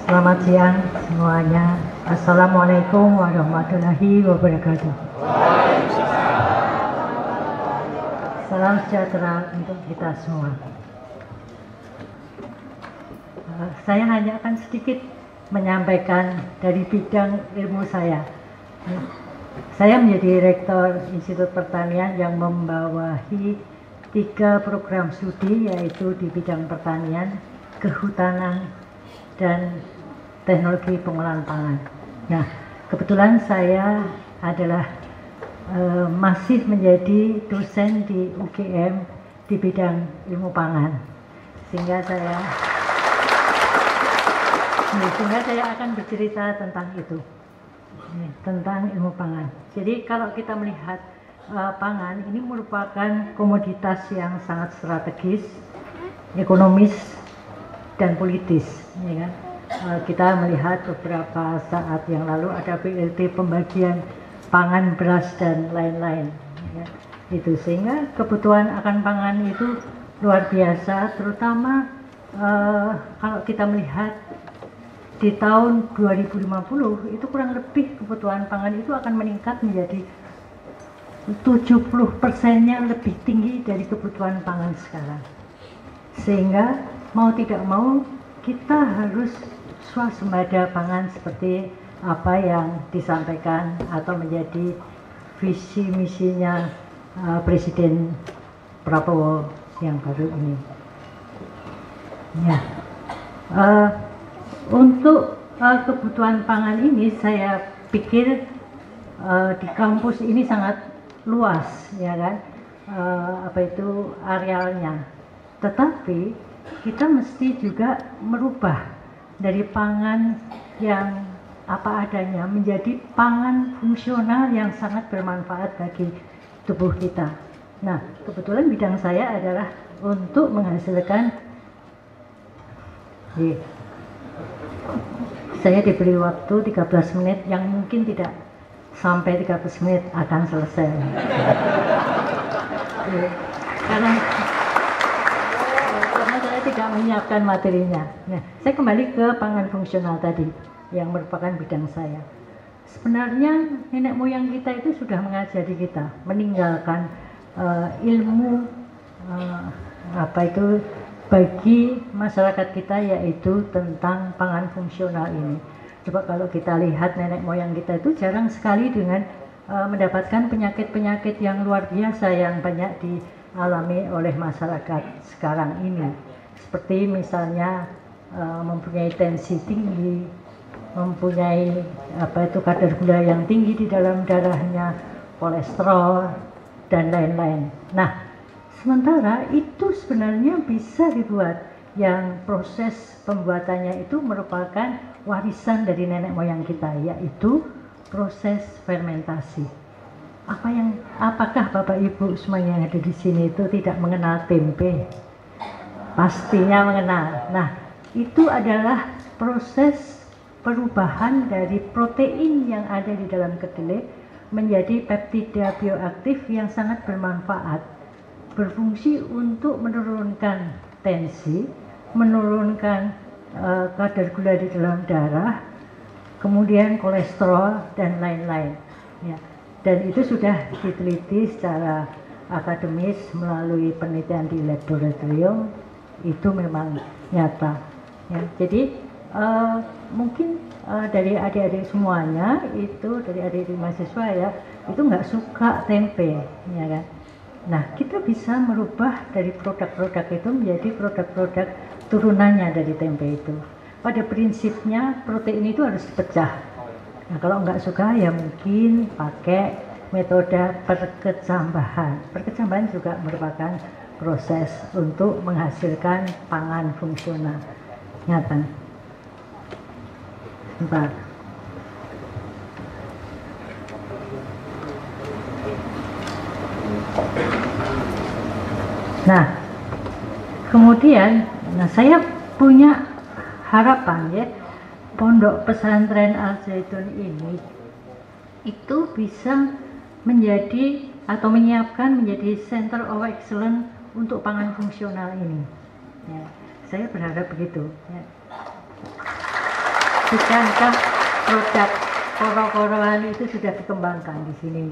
Selamat siang semuanya. Assalamualaikum warahmatullahi wabarakatuh. Salam sejahtera untuk kita semua. Saya hanya akan sedikit menyampaikan dari bidang ilmu saya. Saya menjadi Rektor Institut Pertanian yang membawahi 3 program studi, yaitu di bidang pertanian, kehutanan, dan teknologi pengolahan pangan. Nah, kebetulan saya adalah masih menjadi dosen di UGM di bidang ilmu pangan, sehingga saya akan bercerita tentang itu, tentang ilmu pangan. Jadi kalau kita melihat pangan ini merupakan komoditas yang sangat strategis, ekonomis, dan politis, ya kan? Kita melihat beberapa saat yang lalu ada BLT pembagian pangan, beras, dan lain-lain, ya. Itu sehingga kebutuhan akan pangan itu luar biasa, terutama kalau kita melihat di tahun 2050 itu kurang lebih kebutuhan pangan itu akan meningkat menjadi 70%-nya lebih tinggi dari kebutuhan pangan sekarang. Sehingga mau tidak mau kita harus swasembada pangan seperti apa yang disampaikan atau menjadi visi misinya Presiden Prabowo yang baru ini. Ya, untuk kebutuhan pangan ini saya pikir di kampus ini sangat luas, ya kan, arealnya. Tetapi kita mesti juga merubah dari pangan yang apa adanya menjadi pangan fungsional yang sangat bermanfaat bagi tubuh kita. Nah, kebetulan bidang saya adalah untuk menghasilkan, saya diberi waktu 13 menit yang mungkin tidak sampai 13 menit akan selesai. Karena saya tidak menyiapkan materinya. Nah, saya kembali ke pangan fungsional tadi yang merupakan bidang saya. Sebenarnya nenek moyang kita itu sudah mengajari kita meninggalkan ilmu bagi masyarakat kita, yaitu tentang pangan fungsional ini. Coba kalau kita lihat nenek moyang kita itu jarang sekali dengan mendapatkan penyakit-penyakit yang luar biasa yang banyak dialami oleh masyarakat sekarang ini. Seperti misalnya mempunyai tensi tinggi, mempunyai kadar gula yang tinggi di dalam darahnya, kolesterol, dan lain-lain. Nah, sementara itu sebenarnya bisa dibuat, yang proses pembuatannya itu merupakan warisan dari nenek moyang kita, yaitu proses fermentasi. Apakah Bapak Ibu semuanya yang ada di sini itu tidak mengenal tempe? Pastinya mengenal. Nah, itu adalah proses perubahan dari protein yang ada di dalam kedelai menjadi peptida bioaktif yang sangat bermanfaat, berfungsi untuk menurunkan tensi, menurunkan kadar gula di dalam darah, kemudian kolesterol, dan lain-lain, ya. Dan itu sudah diteliti secara akademis melalui penelitian di laboratorium, itu memang nyata, ya. Jadi mungkin dari adik-adik semuanya itu, dari adik-adik mahasiswa ya, itu nggak suka tempe, ya kan. Nah, kita bisa merubah dari produk-produk itu menjadi produk-produk turunannya dari tempe itu. Pada prinsipnya protein itu harus dipecah. Nah, kalau nggak suka ya mungkin pakai metode perkecambahan. Perkecambahan juga merupakan proses untuk menghasilkan pangan fungsional. Nyata. Bentar. Nah, kemudian, saya punya harapan, ya, Pondok Pesantren Al Zaitun ini itu bisa menjadi atau menyiapkan menjadi Center of Excellence untuk pangan fungsional ini. Ya, saya berharap begitu. Ya. bukankah produk koro-koroan itu sudah dikembangkan di sini?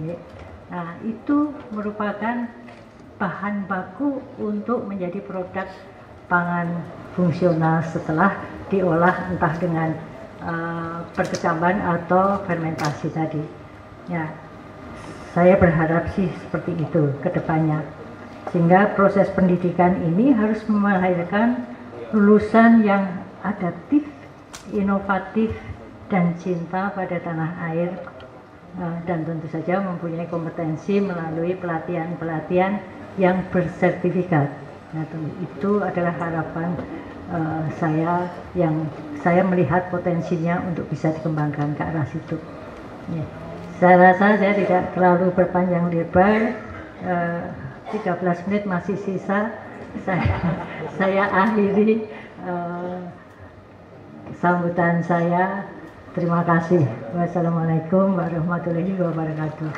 Nah, itu merupakan bahan baku untuk menjadi produk pangan fungsional setelah diolah entah dengan perkecaman atau fermentasi tadi. Ya, saya berharap sih seperti itu ke depannya. Sehingga proses pendidikan ini harus melahirkan lulusan yang adaptif, inovatif, dan cinta pada tanah air, dan tentu saja mempunyai kompetensi melalui pelatihan-pelatihan yang bersertifikat. Nah, itu adalah harapan saya yang saya melihat potensinya untuk bisa dikembangkan ke arah situ. Ya. Saya rasa saya tidak terlalu berpanjang lebar, 13 menit masih sisa. Saya akhiri sambutan saya. Terima kasih. Wassalamualaikum warahmatullahi wabarakatuh.